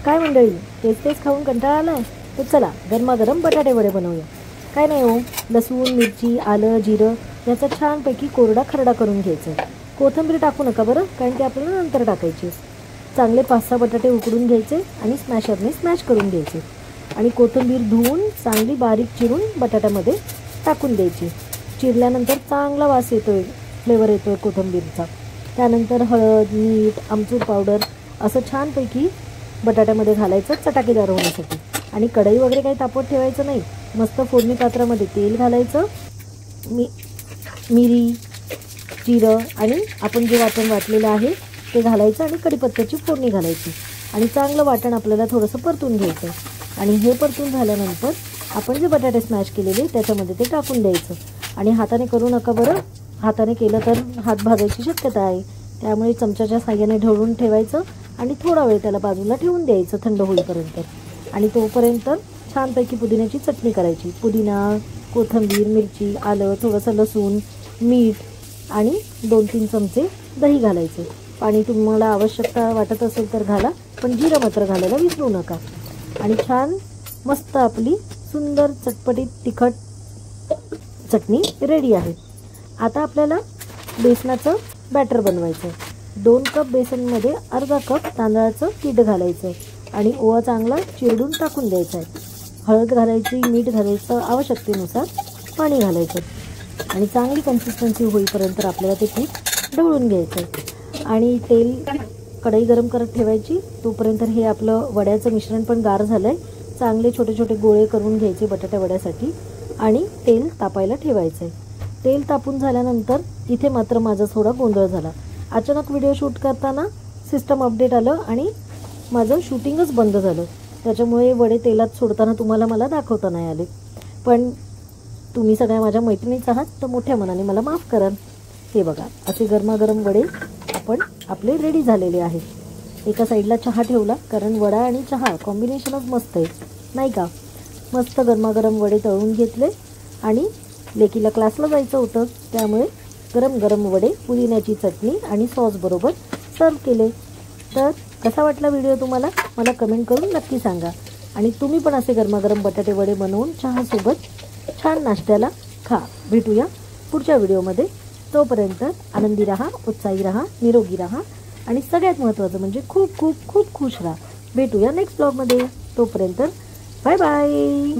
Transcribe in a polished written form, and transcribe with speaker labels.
Speaker 1: काय मंडळी, तेच तेच खाऊन कंटाळा आलाय? तर चला गरमागरम बटाटे वडे बनवूया. काय नाही हो, लसूण, मिरची, आलं, जिरं याचा छानपैकी कोरडा खरडा करून घ्यायचा. कोथिंबीर टाकू नका बरं, कारण की आपल्याला नंतर टाकायची. चांगले 5-6 बटाटे उकडून घ्यायचे आणि स्मॅशरने स्मॅश करून घ्यायचे आणि कोथिंबीर धुवून चांगली बारीक चिरून बटाट्यामध्ये टाकून द्यायची. चिरल्यानंतर चांगला वास येतोय, फ्लेवर येतोय कोथिंबीरचा. त्यानंतर हळद, मीठ, आमचूर पावडर असं छानपैकी बटाट्यामध्ये घालायचं चटाकेदार होण्यासाठी. आणि कढई वगैरे काही तापवत ठेवायचं नाही. मस्त फोडणी पात्रामध्ये तेल घालायचं, मिरी, जिरं आणि आपण जे वाटण वाटलेलं आहे ते घालायचं आणि कढीपत्त्याची फोडणी घालायची आणि चांगलं वाटण आपल्याला थोडंसं परतून घ्यायचं. आणि हे परतून झाल्यानंतर आपण जे बटाटे स्मॅश केलेले त्याच्यामध्ये ते टाकून द्यायचं. आणि हाताने करू नका बरं, हाताने केलं तर हात भाजायची शक्यता आहे. त्यामुळे चमच्याच्या साहाय्याने ढवळून ठेवायचं आणि थोडा वेळ त्याला बाजूला ठेवून द्यायचं थंड होईपर्यंत. आणि तोपर्यंत छानपैकी पुदिन्याची चटणी करायची. पुदिना, कोथिंबीर, मिरची, आलं, थोडंसं लसूण, मीठ आणि 2-3 चमचे दही घालायचे. पाणी तुम्हाला आवश्यकता वाटत असेल तर घाला, पण जिरं मात्र घालायला विसरू नका. आणि छान मस्त आपली सुंदर चटपटीत तिखट चटणी रेडी आहे. आता आपल्याला बेसनाचं बॅटर बनवायचं. 2 कप बेसनमध्ये अर्धा कप तांदळाचं पीठ घालायचं आणि ओवा चांगला चिरडून टाकून द्यायचा आहे. हळद घालायची, मीठ घालायचं, आवश्यकतेनुसार पाणी घालायचं आणि चांगली कन्सिस्टन्सी होईपर्यंत आपल्याला ते पीठ ढवळून घ्यायचं. आणि तेल कढई गरम करत ठेवायची. तोपर्यंत हे आपलं वड्याचं मिश्रण पण गार झालं आहे. चांगले छोटे छोटे गोळे करून घ्यायचे बटाटा वड्यासाठी आणि तेल तापायला ठेवायचं आहे. तेल तापून झाल्यानंतर इथे मात्र माझा थोडा गोंधळ झाला. अचानक व्हिडिओ शूट करताना सिस्टम अपडेट आलं आणि माझं शूटिंगच बंद झालं. त्याच्यामुळे वडे तेलात सोडताना तुम्हाला मला दाखवता नाही आले. पण तुम्ही सगळ्या माझ्या मैत्रिणीच आहात, तर मोठ्या मनाने मला माफ कराल. हे बघा, असे गरमागरम वडे आपले रेडी झालेले आहेत. एका साईडला चहा ठेवला, कारण वडा आणि चहा कॉम्बिनेशनच मस्त आहे नाही का. मस्त गरमागरम वडे तळून घेतले आणि लेकीला क्लासला जायचं होतं, त्यामुळे गरम गरम वडे पुदिन्याची चटणी आणि सॉसबरोबर सर्व केले. तर कसा वाटला व्हिडिओ तुम्हाला मला कमेंट करून नक्की सांगा. आणि तुम्ही पण असे गरमागरम बटाटे वडे बनवून चहासोबत छान नाश्त्याला खा. भेटूया पुढच्या व्हिडिओमध्ये. तोपर्यंत आनंदी राहा, उत्साही राहा, निरोगी राहा आणि सगळ्यात महत्त्वाचं म्हणजे खूप खूप खूप खुश राहा. भेटूया नेक्स्ट ब्लॉगमध्ये. तोपर्यंत बाय बाय.